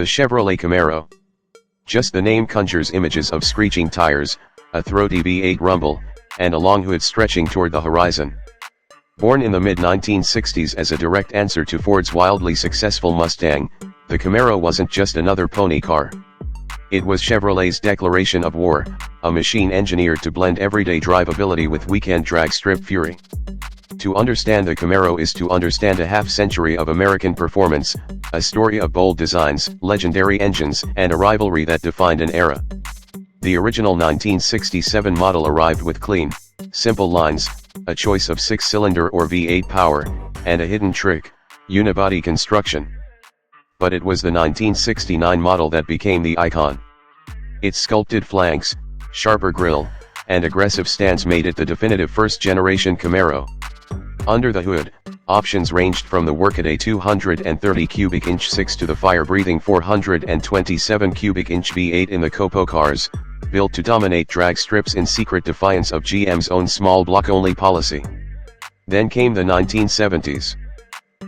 The Chevrolet Camaro. Just the name conjures images of screeching tires, a throaty V8 rumble, and a long hood stretching toward the horizon. Born in the mid-1960s as a direct answer to Ford's wildly successful Mustang, the Camaro wasn't just another pony car. It was Chevrolet's declaration of war, a machine engineered to blend everyday drivability with weekend drag strip fury. To understand the Camaro is to understand a half-century of American performance, a story of bold designs, legendary engines, and a rivalry that defined an era. The original 1967 model arrived with clean, simple lines, a choice of 6-cylinder or V8 power, and a hidden trick, unibody construction. But it was the 1969 model that became the icon. Its sculpted flanks, sharper grille, and aggressive stance made it the definitive first-generation Camaro. Under the hood, options ranged from the workaday 230 cubic inch 6 to the fire-breathing 427 cubic inch V8 in the Copo cars, built to dominate drag strips in secret defiance of GM's own small block-only policy. Then came the 1970s.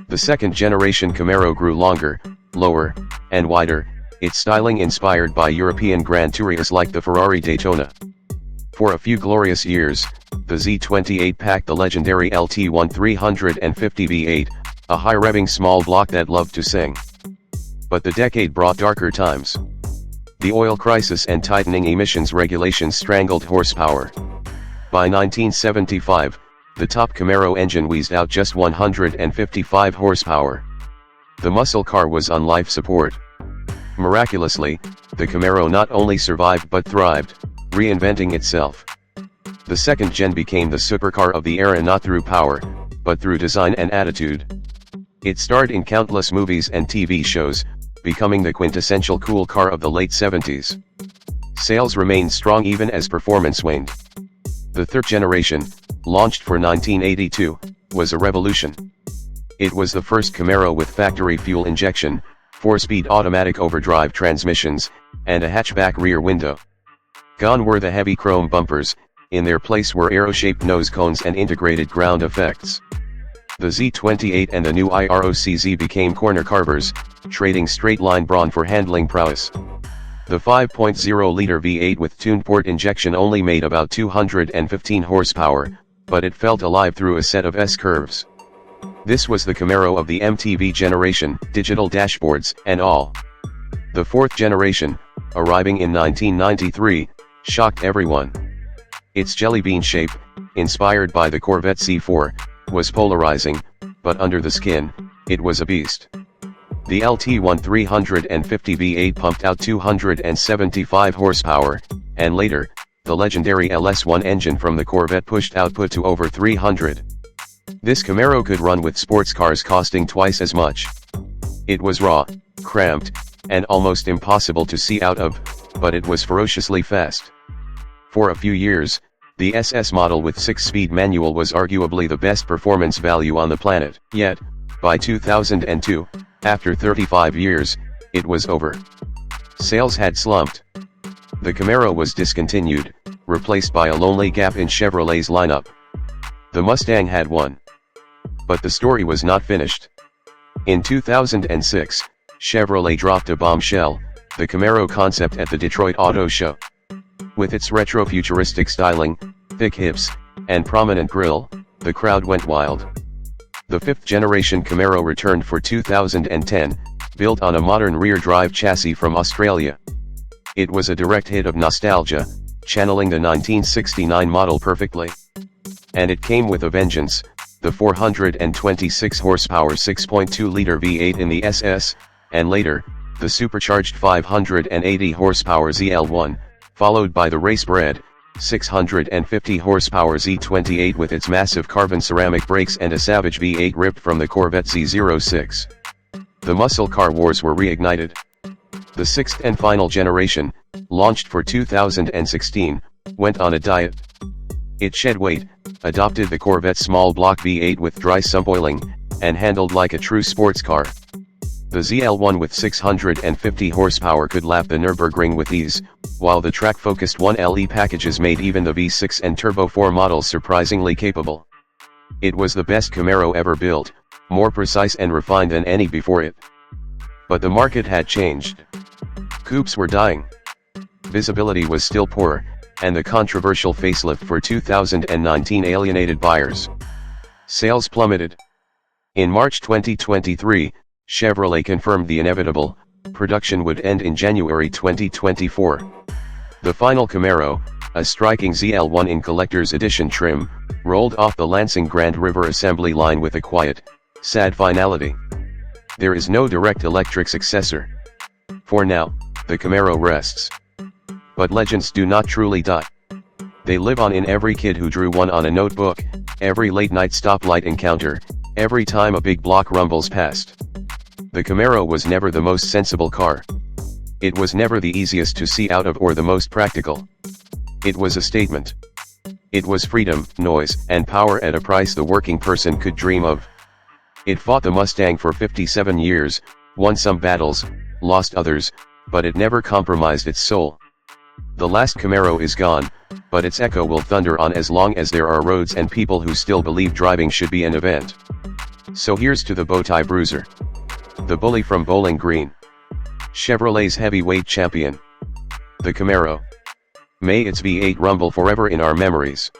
The second-generation Camaro grew longer, lower, and wider, its styling inspired by European Grand Tourists like the Ferrari Daytona. For a few glorious years, the Z28 packed the legendary LT1 350 V8, a high-revving small block that loved to sing. But the decade brought darker times. The oil crisis and tightening emissions regulations strangled horsepower. By 1975, the top Camaro engine wheezed out just 155 horsepower. The muscle car was on life support. Miraculously, the Camaro not only survived but thrived, reinventing itself. The second gen became the supercar of the era not through power, but through design and attitude. It starred in countless movies and TV shows, becoming the quintessential cool car of the late 70s. Sales remained strong even as performance waned. The third generation, launched for 1982, was a revolution. It was the first Camaro with factory fuel injection, 4-speed automatic overdrive transmissions, and a hatchback rear window. Gone were the heavy chrome bumpers, in their place were arrow-shaped nose cones and integrated ground effects. The Z28 and the new IROCZ became corner carvers, trading straight-line brawn for handling prowess. The 5.0-liter V8 with tuned port injection only made about 215 horsepower, but it felt alive through a set of S-curves. This was the Camaro of the MTV generation, digital dashboards, and all. The fourth generation, arriving in 1993, shocked everyone. Its jelly bean shape, inspired by the Corvette C4, was polarizing, but under the skin, it was a beast. The LT1 350 V8 pumped out 275 horsepower, and later, the legendary LS1 engine from the Corvette pushed output to over 300. This Camaro could run with sports cars costing twice as much. It was raw, cramped, and almost impossible to see out of, but it was ferociously fast. For a few years, the SS model with 6-speed manual was arguably the best performance value on the planet. Yet, by 2002, after 35 years, it was over. Sales had slumped. The Camaro was discontinued, replaced by a lonely gap in Chevrolet's lineup. The Mustang had won. But the story was not finished. In 2006, Chevrolet dropped a bombshell, the Camaro concept at the Detroit Auto Show. With its retro-futuristic styling, thick hips, and prominent grille, the crowd went wild. The fifth-generation Camaro returned for 2010, built on a modern rear-drive chassis from Australia. It was a direct hit of nostalgia, channeling the 1969 model perfectly. And it came with a vengeance, the 426 horsepower 6.2-liter V8 in the SS, and later, the supercharged 580 horsepower ZL1, followed by the race-bred, 650 horsepower Z28 with its massive carbon ceramic brakes and a savage V8 ripped from the Corvette Z06. The muscle car wars were reignited. The sixth and final generation, launched for 2016, went on a diet. It shed weight, adopted the Corvette small block V8 with dry suboiling, and handled like a true sports car. The ZL1 with 650 horsepower could lap the Nürburgring with ease, while the track-focused 1LE packages made even the V6 and Turbo 4 models surprisingly capable. It was the best Camaro ever built, more precise and refined than any before it. But the market had changed. Coupes were dying. Visibility was still poor, and the controversial facelift for 2019 alienated buyers. Sales plummeted. In March 2023, Chevrolet confirmed the inevitable: production would end in January 2024. The final Camaro, a striking ZL1 in collector's edition trim, rolled off the Lansing Grand River assembly line with a quiet, sad finality. There is no direct electric successor. For now, the Camaro rests. But legends do not truly die. They live on in every kid who drew one on a notebook, every late-night stoplight encounter, every time a big block rumbles past. The Camaro was never the most sensible car. It was never the easiest to see out of or the most practical. It was a statement. It was freedom, noise, and power at a price the working person could dream of. It fought the Mustang for 57 years, won some battles, lost others, but it never compromised its soul. The last Camaro is gone, but its echo will thunder on as long as there are roads and people who still believe driving should be an event. So here's to the Bowtie Bruiser. The bully from Bowling Green. Chevrolet's heavyweight champion. The Camaro. May its V8 rumble forever in our memories.